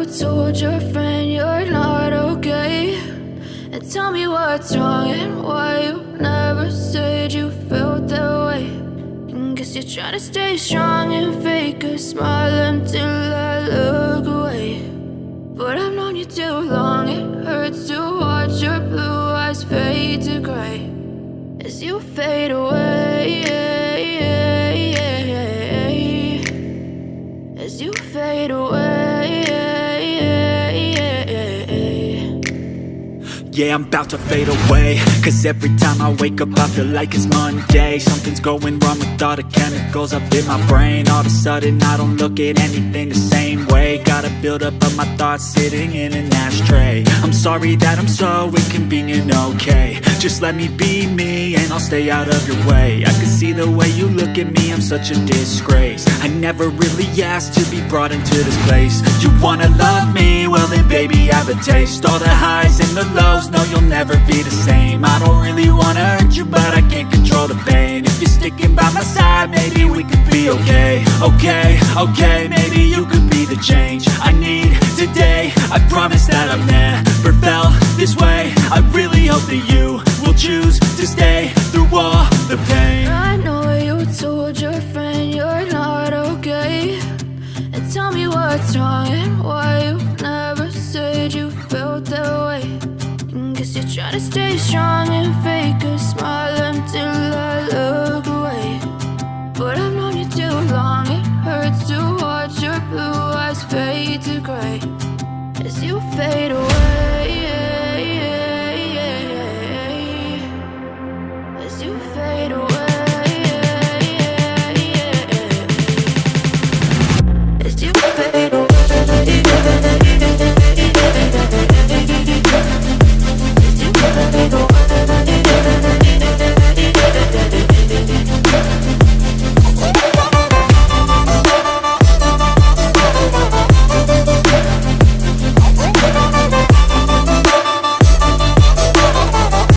told your friend you're not okay? And tell me what's wrong and why you never said you felt that way. And guess you're trying to stay strong and fake a smile until I look away. But I've known you too long, it hurts to watch your blue eyes fade to gray as you fade away, as you fade away. Yeah, I'm about to fade away, cause every time I wake up I feel like it's Monday. Something's going wrong with all the chemicals up in my brain. All of a sudden I don't look at anything the same way. Got a buildup of my thoughts sitting in an ashtray. I'm sorry that I'm so inconvenient, okay? Just let me be me and I'll stay out of your way. I can see the way you look at me, I'm such a disgrace. I never really asked to be brought into this place. You wanna love me? Well then baby, have a taste. All the highs and the lows, no, you'll never be the same. I don't really wanna hurt you, but I can't control the pain. If you're sticking by my side, maybe we could be okay. Okay, maybe you could be the change I need today. I promise that I've never felt this way. I really hope that you will choose to stay through all the pain. I know you told your friend you're not okay. And tell me what's wrong and why you never said you felt that way. Guess you're trying to stay strong and fake a smile until I look away. But I've known you too long, it hurts to watch your blue eyes fade to gray as you fade away.